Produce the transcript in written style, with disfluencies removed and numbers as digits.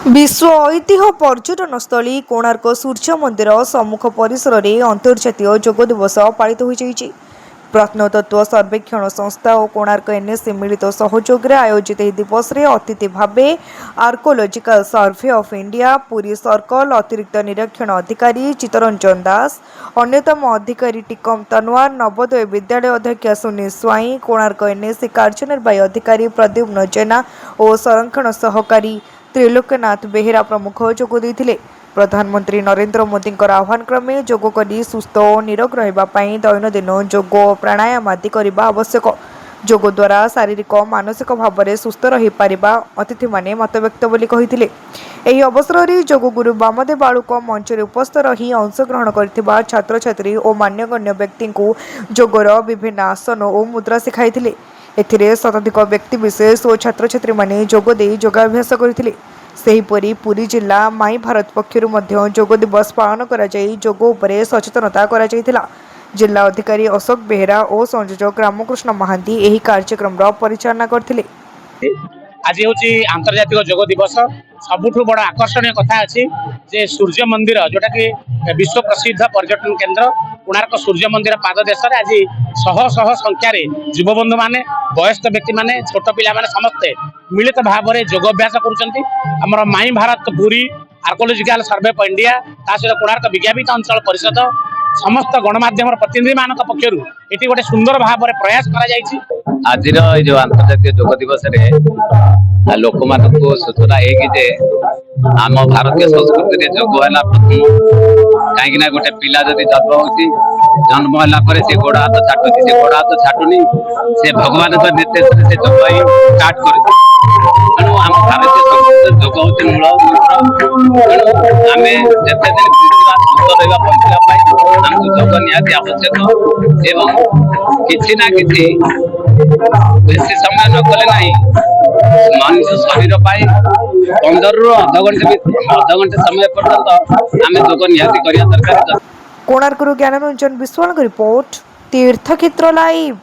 विश्व ऐतिह्य पर्यटन स्थली कोणार्क सूर्य मंदिर सम्मुख परिसर में अंतर्जातीय जोग दिवस पालित हो प्रत्नतत्व सर्वेक्षण संस्था और कोणार्क एनएससी मिलित सहयोग आयोजित यह दिवस रे अतिथि भावे आर्कोलोजिकल Survey of India Puri circle अतिरिक्त निरीक्षण अधिकारी चित्तरंजन दास अन्यतम अधिकारी टिकम तनवार नवोदय विद्यालय अध्यक्ष सुनील स्वाई कोणार्क एनएससी कार्यनिर्वाही अधिकारी प्रद्युम्न जेना और संरक्षण सहकारी त्रिलोकनाथ बेहेरा प्रमुख जोग देते। प्रधानमंत्री नरेंद्र मोदी आह्वान क्रमे जोग करी सुस्थ और निरोग रहिबापई दैनंदिन जोग प्राणायाम आदि करने आवश्यक। जोग द्वारा शारीरिक और मानसिक भाव में सुस्थ रही पारिबा अतिथि माने मत व्यक्त बोली कहिथिले। एही अवसर में जोग गुरु वामदेव बालुक मंच में उपस्थित रही अंशग्रहण करथिबा छात्र छात्री और मान्यगण्य व्यक्ति को जोगर विभिन्न आसन और मुद्रा शिखाइथिले। एथिरे शताधिक व्यक्ति विशेष और छात्र छात्री माने जोग दे योगाभ्यास करथिले। सेहीपरि पुरी जिला माई भारत पक्षरु मध्य जोग दिवस पालन करा जाई जोग उपरे सचेतनता करा जाईथिला। जिला अधिकारी अशोक बेहेरा और संयोजक रामकृष्ण महांती एही कार्यक्रम परिचालना करथिले। आज हूँ आंतर्जातिक जोग दिवस सबुठ बड़ आकर्षणीय कथा अच्छी जे सूर्य मंदिर जोटा कि विश्व प्रसिद्ध पर्यटन केन्द्र कोणार्क सूर्य मंदिर पाददेश आज शह शह संख्यार युवबंधु मैंने वयस्क व्यक्ति मैंने छोट पिला माने समस्ते मिलित भाव में योगाभ्यास कर my Bharat Puri Archaeological Survey of India ता सहित कोणार्क विज्ञापित अंचल परिषद समस्त गणमाध्यम प्रतिनिधि मान पक्षर ये गोटे सुंदर भाव में प्रयास कर आज जो अंतर्जातीय जोग दिवस लोक मान सूचना है आम भारतीय संस्कृति जोग है प्रथम कहीं गोटे पिला जदि जन्म है से गोड़ हाथ छाटू से गोड़ हाथ छाटुनी से भगवान निर्देश से जोग ही स्टार्ट कर तेणु आम भारतीय संस्कृति जोग हूँ मूल तेणु आम जिते दिन सुस्थ रहा बचाई आमको जोग निहाती आवश्यक एवं किसी ना किसी बेसी समय न कले ना मनुष्य शरीर 15 रु अध घंटे समय पर्यंत आम जोग निहाती करवा दरकार। कोणार्क ज्ञानरंजन विश्वाल रिपोर्ट तीर्थक्षेत्र लाइव।